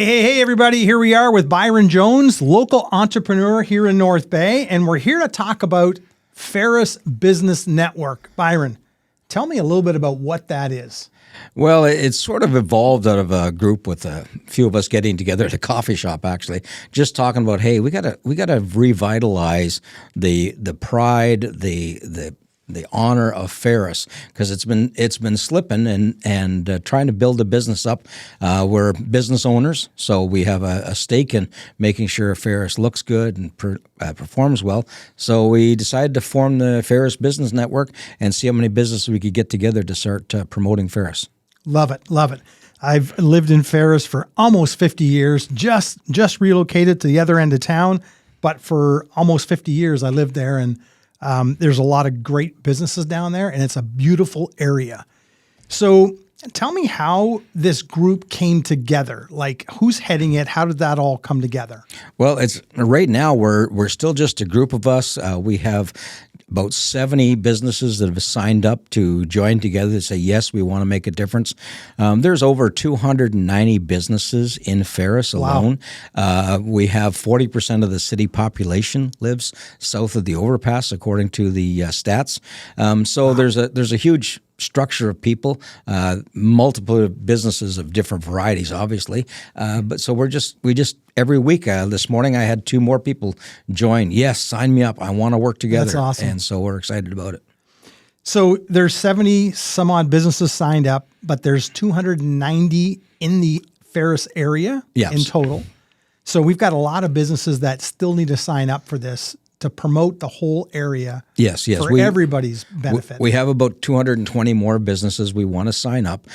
Hey, everybody. Here we are with Byron Jones, local entrepreneur here in North Bay, and we're here to talk about Ferris Business Network. Byron, tell me a little bit about what that is. Well, it's sort of evolved out of a group with a few of us getting together at a coffee shop, actually, just talking about, hey, we gotta revitalize the pride, the honor of Ferris, because it's been slipping and trying to build a business up. We're business owners, so we have a stake in making sure Ferris looks good and performs well. So we decided to form the Ferris Business Network and see how many businesses we could get together to start promoting Ferris. Love it. I've lived in Ferris for almost 50 years, just relocated to the other end of town, but for almost 50 years I lived there, and there's a lot of great businesses down there, and it's a beautiful area. So tell me how this group came together. Like, who's heading it? How did that all come together? Well, it's right now we're still just a group of us. We have about 70 businesses that have signed up to join together to say, yes, we want to make a difference. There's over 290 businesses in Ferris alone. Wow. We have 40% of the city population lives south of the overpass, according to the stats. So wow. There's a huge structure of people, multiple businesses of different varieties, obviously. But so we just every week. This morning I had 2 more people join. Yes, sign me up. I want to work together. That's awesome. And so we're excited about it. So there's 70 some odd businesses signed up, but there's 290 in the Ferris area in total. So we've got a lot of businesses that still need to sign up for this to promote the whole area. Yes. For everybody's benefit. We have about 220 more businesses we want to sign up.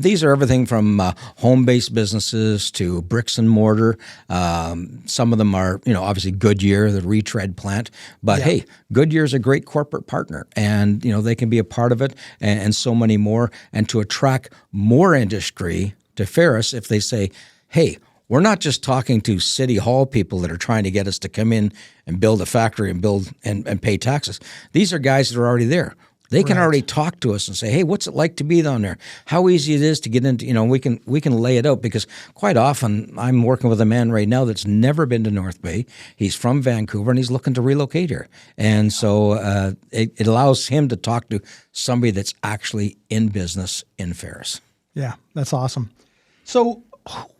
These are everything from home-based businesses to bricks and mortar. Some of them are, obviously Goodyear, the retread plant. But hey, Goodyear's a great corporate partner, and they can be a part of it, and so many more. And to attract more industry to Ferris, if they say, hey, we're not just talking to City Hall people that are trying to get us to come in and build a factory and build and pay taxes. These are guys that are already there. They can already talk to us and say, hey, what's it like to be down there? How easy it is to get into, we can lay it out, because quite often I'm working with a man right now that's never been to North Bay. He's from Vancouver and he's looking to relocate here. And so it allows him to talk to somebody that's actually in business in Ferris. Yeah, that's awesome. So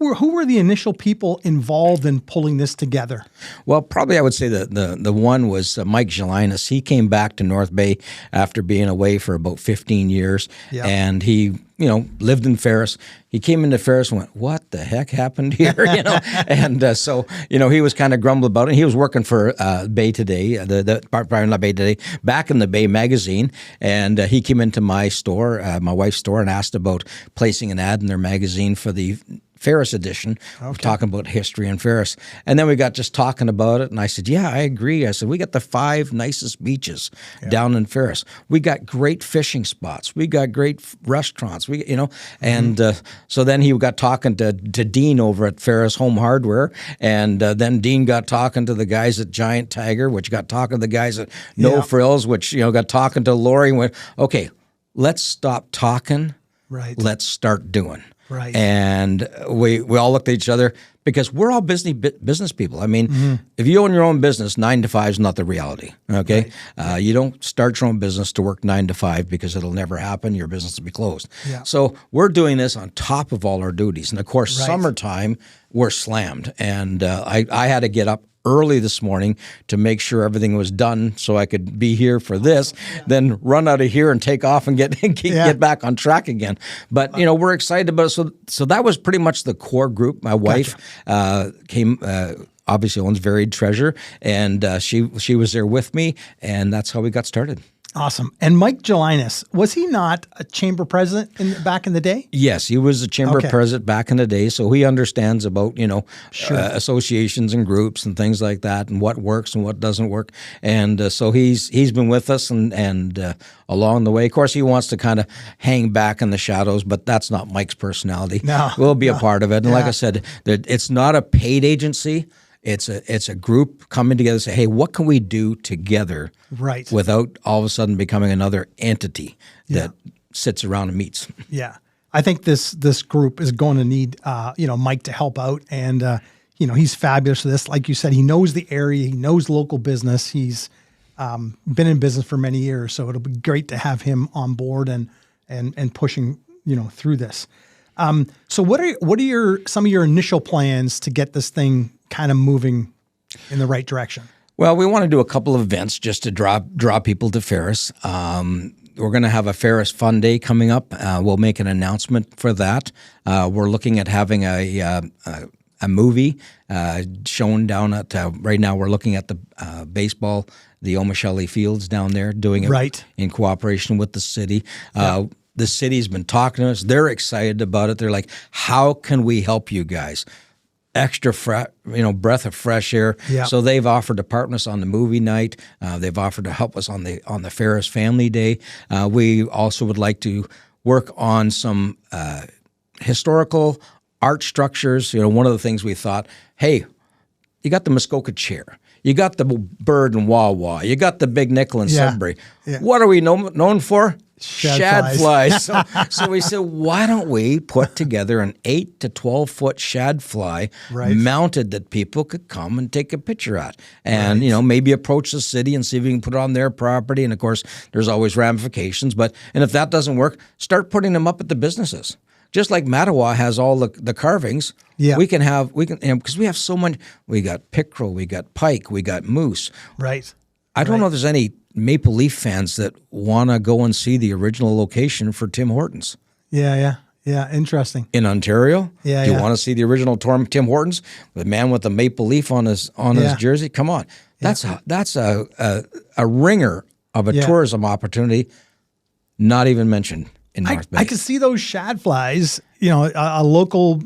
who were the initial people involved in pulling this together? Well, probably I would say the one was Mike Gelinas. He came back to North Bay after being away for about 15 years, and he lived in Ferris. He came into Ferris and went, what the heck happened here? And so he was kind of grumbling about it. He was working for Bay Today, probably not Bay Today, back in the Bay magazine, and he came into my store, my wife's store, and asked about placing an ad in their magazine for the Ferris edition, talking about history in Ferris. And then we got just talking about it, and I said, yeah, I agree. I said, we got the 5 nicest beaches down in Ferris. We got great fishing spots. We got great restaurants. So then he got talking to Dean over at Ferris Home Hardware, and then Dean got talking to the guys at Giant Tiger, which got talking to the guys at No Frills, which got talking to Lori, and went, okay, let's stop talking. Right. Let's start doing. Right. And we all looked at each other, because we're all business people. I mean, if you own your own business, 9 to 5 is not the reality, okay? Right. You don't start your own business to work 9 to 5, because it'll never happen. Your business will be closed. Yeah. So we're doing this on top of all our duties. And, of course, summertime, we're slammed. And I had to get up early this morning to make sure everything was done so I could be here for this, then run out of here and take off and get back on track again. But, we're excited about it. So that was pretty much the core group. My wife came, obviously owns Varied Treasure, and she was there with me, and that's how we got started. Awesome. And Mike Gelinas, was he not a chamber president back in the day? Yes, he was a chamber president back in the day, so he understands about, associations and groups and things like that, and what works and what doesn't work. And so he's been with us and along the way. Of course, he wants to kind of hang back in the shadows, but that's not Mike's personality. No, we'll be a part of it. And like I said, it's not a paid agency. It's a group coming together to say, hey, what can we do together without all of a sudden becoming another entity that sits around and meets? Yeah. I think this group is going to need Mike to help out, and he's fabulous at this. Like you said, he knows the area, he knows local business. He's been in business for many years, so it'll be great to have him on board and pushing through this. So what are some of your initial plans to get this thing kind of moving in the right direction? Well, we want to do a couple of events just to draw people to Ferris. We're going to have a Ferris Fun Day coming up. We'll make an announcement for that. We're looking at having a movie shown down at right now. We're looking at the baseball, the O'Mashelley Fields down there, doing it in cooperation with the city. The city's been talking to us. They're excited about it. They're like, "How can we help you guys?" Extra breath of fresh air. Yeah. So they've offered to partner us on the movie night. They've offered to help us on the Ferris Family Day. We also would like to work on some historical art structures. One of the things we thought, hey, you got the Muskoka chair, you got the bird and wah-wah, you got the big nickel in Sudbury. Yeah. What are we known for? Shad flies. So we said, why don't we put together an 8 to 12 foot shad fly mounted that people could come and take a picture at, and maybe approach the city and see if we can put it on their property. And of course, there's always ramifications. And if that doesn't work, start putting them up at the businesses. Just like Mattawa has all the carvings, we can because we have so much. We got pickerel, we got pike, we got moose. Right. I don't know if there's any Maple Leaf fans that want to go and see the original location for Tim Hortons. Yeah. Interesting. In Ontario? Do you want to see the original Tim Hortons? The man with the maple leaf on his jersey? Come on. That's a ringer of a tourism opportunity, not even mentioned in North Bay. I can see those shad flies, a local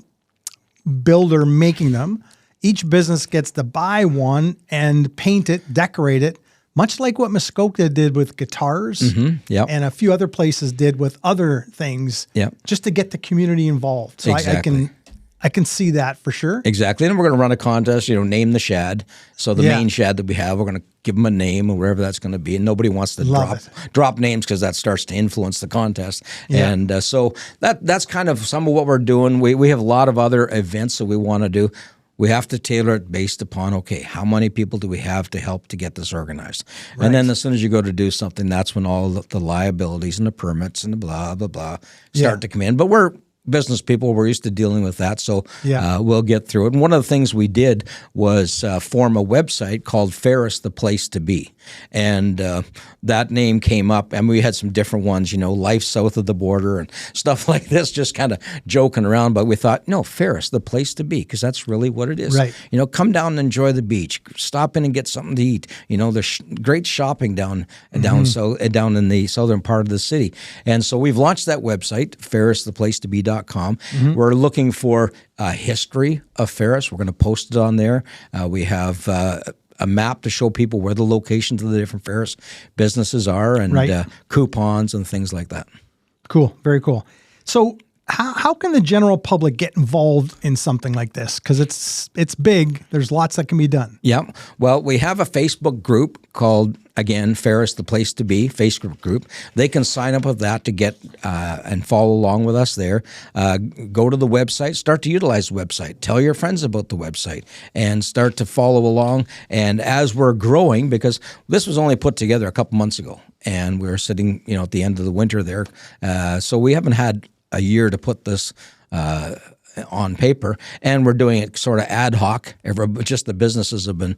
builder making them. Each business gets to buy one and paint it, decorate it, much like what Muskoka did with guitars and a few other places did with other things, just to get the community involved. So exactly. I can see that for sure. Exactly. And we're going to run a contest, name the shad. So the main shad that we have, we're going to give them a name or wherever that's going to be. And nobody wants to drop names because that starts to influence the contest. Yeah. And so that's kind of some of what we're doing. We have a lot of other events that we want to do. We have to tailor it based upon, okay, how many people do we have to help to get this organized? Right. And then as soon as you go to do something, that's when all the liabilities and the permits and the blah, blah, blah start to come in. But we're business people, we're used to dealing with that, so we'll get through it. And one of the things we did was form a website called Ferris, the Place to Be. And that name came up, and we had some different ones, life south of the border and stuff like this, just kind of joking around. But we thought, no, Ferris, the place to be, because that's really what it is. Right. come down and enjoy the beach, stop in and get something to eat. There's great shopping down in the southern part of the city. And so we've launched that website, ferristheplacetobe.com. We're looking for a history of Ferris. We're going to post it on there. We have a map to show people where the locations of the different Ferris businesses are, and coupons and things like that. Cool. Very cool. So how can the general public get involved in something like this? Because it's big. There's lots that can be done. Yeah. Well, we have a Facebook group called, again, Ferris, the Place to Be, Facebook group. They can sign up with that to get and follow along with us there. Go to the website, start to utilize the website. Tell your friends about the website and start to follow along. And as we're growing, because this was only put together a couple months ago, and we were sitting, at the end of the winter there. So we haven't had a year to put this on paper, and we're doing it sort of ad hoc. Just the businesses have been,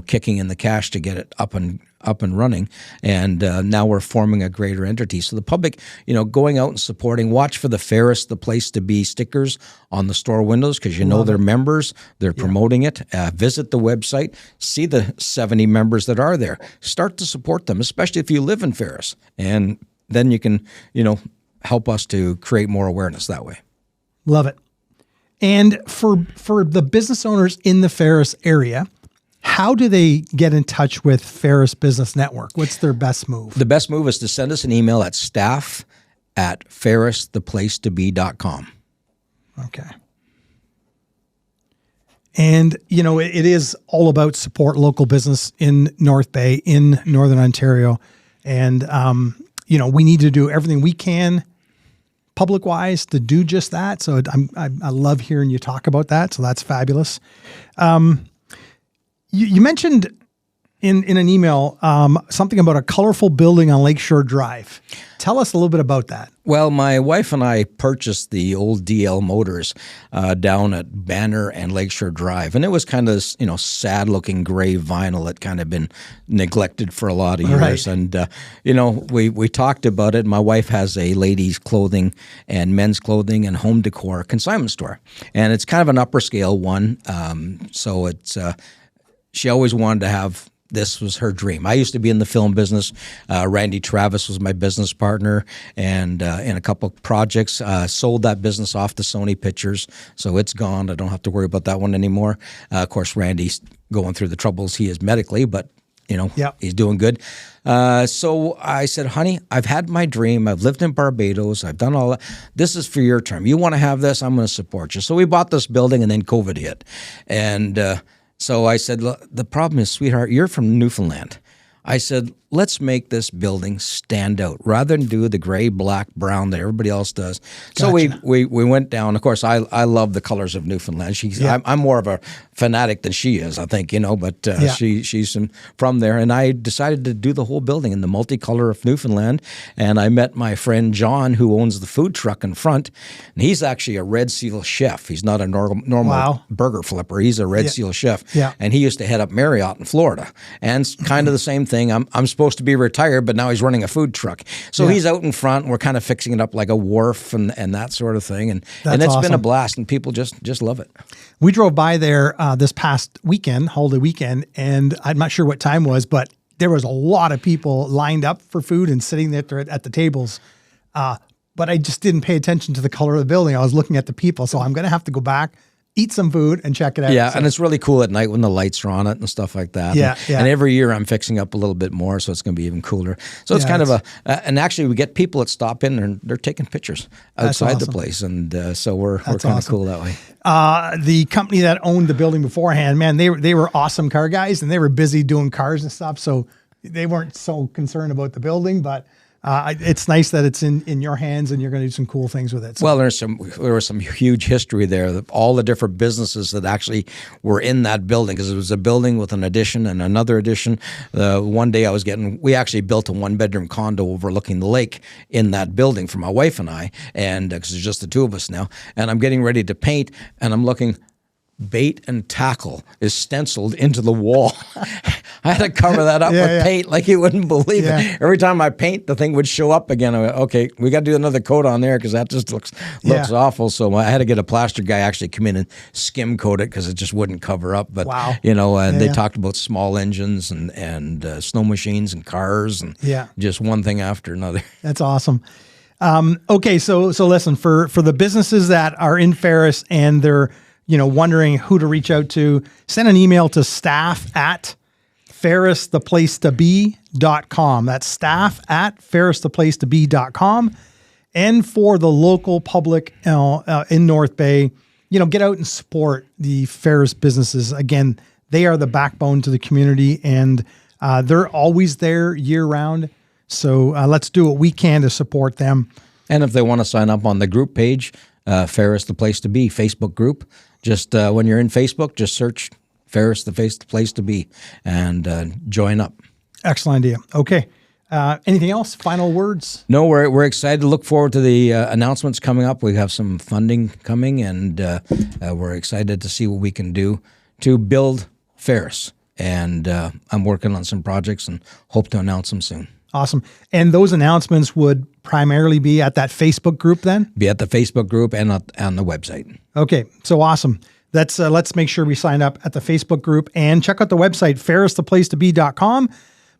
kicking in the cash to get it up and running, and now we're forming a greater entity. So the public, going out and supporting. Watch for the Ferris, the Place to Be stickers on the store windows, because they're members. They're promoting it. Visit the website. See the 70 members that are there. Start to support them, especially if you live in Ferris, and then you can, help us to create more awareness that way. Love it. And for the business owners in the Ferris area, how do they get in touch with Ferris Business Network? What's their best move? The best move is to send us an email at staff@ferristheplacetobe.com. Okay. And, it is all about support local business in North Bay, in Northern Ontario. And, we need to do everything we can public-wise to do just that. So I love hearing you talk about that. So that's fabulous. You mentioned in an email something about a colorful building on Lakeshore Drive. Tell us a little bit about that. Well, my wife and I purchased the old DL Motors down at Banner and Lakeshore Drive, and it was kind of sad-looking gray vinyl that kind of been neglected for a lot of years. Right. And we talked about it. My wife has a ladies' clothing and men's clothing and home decor consignment store, and it's kind of an upper scale one. So it's she always wanted to have. This was her dream. I used to be in the film business. Randy Travis was my business partner, and in a couple of projects, sold that business off to Sony Pictures. So it's gone. I don't have to worry about that one anymore. Of course, Randy's going through the troubles he is medically, but he's doing good. So I said, honey, I've had my dream. I've lived in Barbados. I've done all that. This is for your term. You want to have this? I'm going to support you. So we bought this building, and then COVID hit. And so I said, look, the problem is, sweetheart, you're from Newfoundland. I said, let's make this building stand out rather than do the gray, black, brown that everybody else does. So Gotcha. we went down. Of course, I love the colors of Newfoundland. I'm more of a fanatic than she is, I think, but she's from there. And I decided to do the whole building in the multicolor of Newfoundland. And I met my friend John, who owns the food truck in front. And he's actually a Red Seal chef. He's not a normal burger flipper. He's a Red Seal chef. Yeah. And he used to head up Marriott in Florida. And it's kind of the same thing. I'm supposed to be retired, but now he's running a food truck. So he's out in front, and we're kind of fixing it up like a wharf and that sort of thing. And it's awesome. been a blast, and people just love it. We drove by there this past weekend, holiday weekend, and I'm not sure what time was, but there was a lot of people lined up for food and sitting there at the tables. But I just didn't pay attention to the color of the building. I was looking at the people. So I'm going to have to go back, eat some food, and check it out. Yeah, and it's really cool at night when the lights are on it and stuff like that. And every year I'm fixing up a little bit more, so it's going to be even cooler. So it's kind of and actually we get people that stop in and they're taking pictures outside the place, and so we're kind of cool that way. The company that owned the building beforehand, man, they were awesome car guys, and they were busy doing cars and stuff, so they weren't so concerned about the building, but it's nice that it's in your hands and you're going to do some cool things with it. So. Well, there was some huge history there. All the different businesses that actually were in that building, because it was a building with an addition and another addition. One day we actually built a 1-bedroom condo overlooking the lake in that building for my wife and I, and because there's just the two of us now. And I'm getting ready to paint, and I'm looking. Bait and tackle is stenciled into the wall. I had to cover that up with paint like you wouldn't believe it. Every time I paint, the thing would show up again. I went, okay, we got to do another coat on there because that just looks awful. So I had to get a plaster guy actually come in and skim coat it because it just wouldn't cover up. But they talked about small engines and snow machines and cars and just one thing after another. That's awesome. Okay, so listen, for the businesses that are in Ferris and they're wondering who to reach out to, send an email to staff@ferristheplacetobe.com. That's staff@ferristheplacetobe.com. And for the local public in North Bay, get out and support the Ferris businesses. Again, they are the backbone to the community, and they're always there year round. So let's do what we can to support them. And if they want to sign up on the group page, Ferris the Place to Be Facebook group, just when you're in Facebook, just search Ferris the Place to Be and join up. Excellent idea. Okay. Anything else? Final words? No, we're excited to look forward to the announcements coming up. We have some funding coming, and we're excited to see what we can do to build Ferris. And I'm working on some projects and hope to announce them soon. Awesome. And those announcements would primarily be at that Facebook group then? Be at the Facebook group and on the website. Okay. So awesome. Let's make sure we sign up at the Facebook group and check out the website, ferristheplacetobe.com.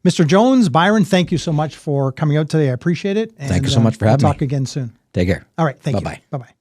Mr. Jones, Byron, thank you so much for coming out today. I appreciate it. And, thank you so much for having me. We'll talk again soon. Take care. All right. Thank you. Bye-bye. Bye-bye.